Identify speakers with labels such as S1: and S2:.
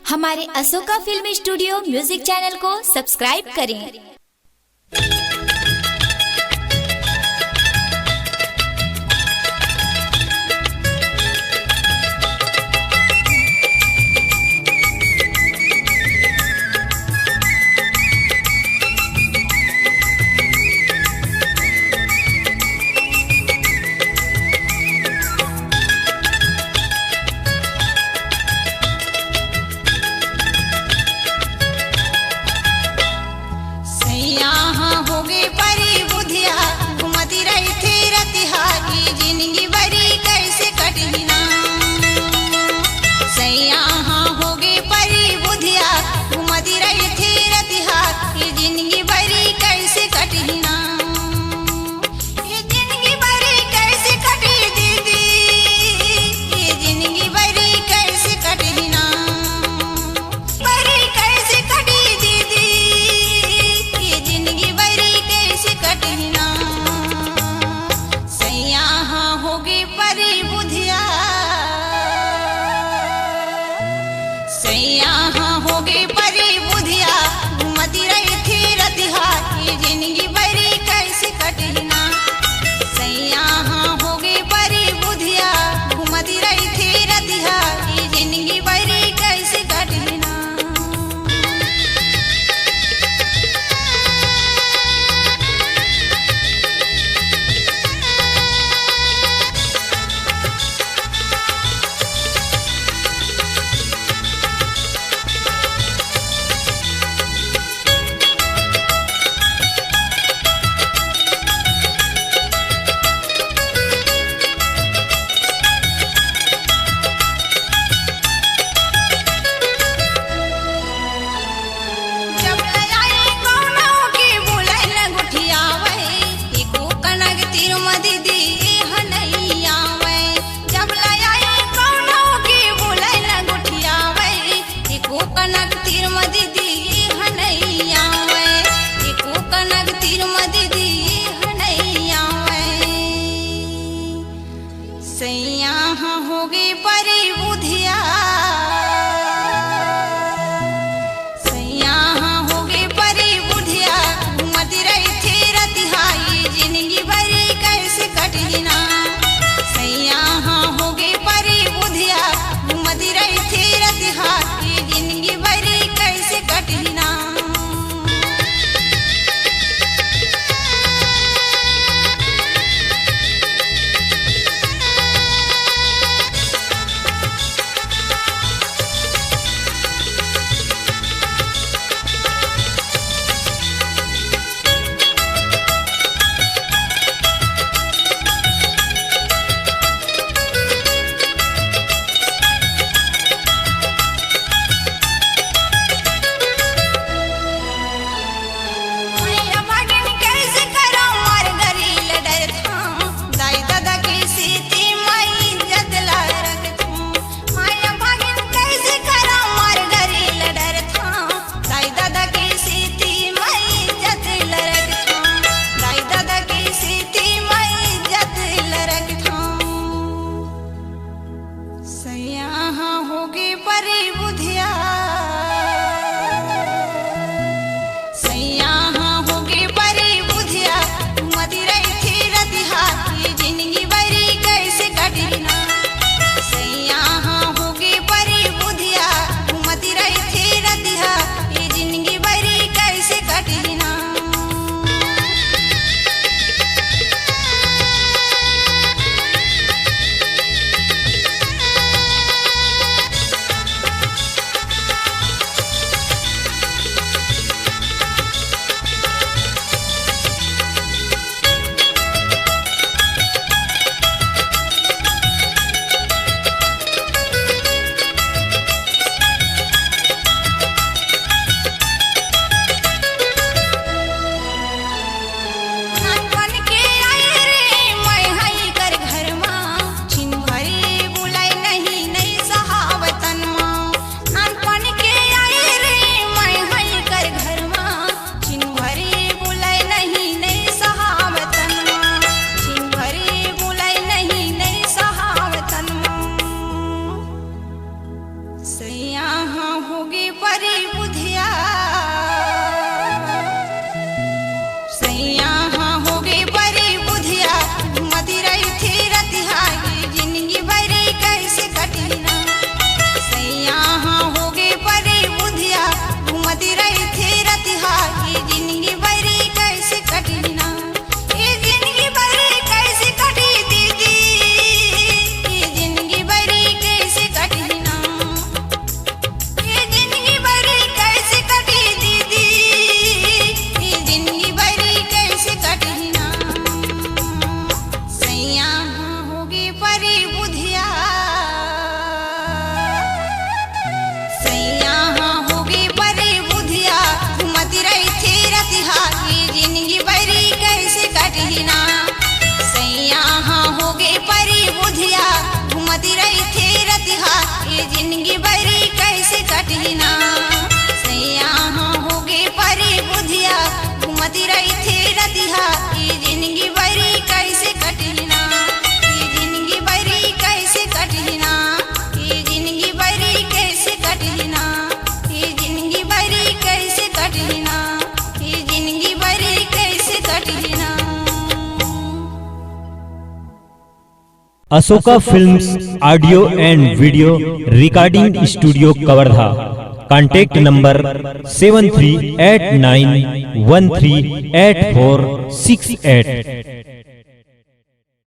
S1: हमारे Ashoka film studio music channel को subscribe करें।
S2: परी बुधिया सैया हाँ हो गए परी बुधिया मती रही थी रतिहा ये जिंदगी बरी कैसे कटीना सैया हाँ हो गए परी बुधिया मती रही थी रतिहा ये जिंदगी बरी कैसे कटीना ये जिंदगी बरी कैसे कटी दीदी ये जिंदगी बरी कैसे कटीना ये जिंदगी बरी कैसे कटी दीदी ये जिंदगी बरी कैसे कटीना सैया हाँ होगी परी बुधिया सैया हाँ होगी परी बुधिया घुमती रही थी रतिहा ये जिंदगी बरी कैसे कटीना सैया हाँ होगी परी बुधिया घुमती रही थी रतिहा ये जिंदगी बरी कैसे कटीना सैया हाँ होगी परी बुधिया घुमती रही थी रतिहा ये जिंदगी बरी कैसे कटीना ये जिंदगी बरी कैसे कटीना ये जिंदगी बरी कैसे कटीना ये जिंदगी बरी कैसे कटीना ये जिंदगी बरी कैसे कटीना
S3: Ashoka films audio and video recording studio Kawardha. Contact number 7389138468।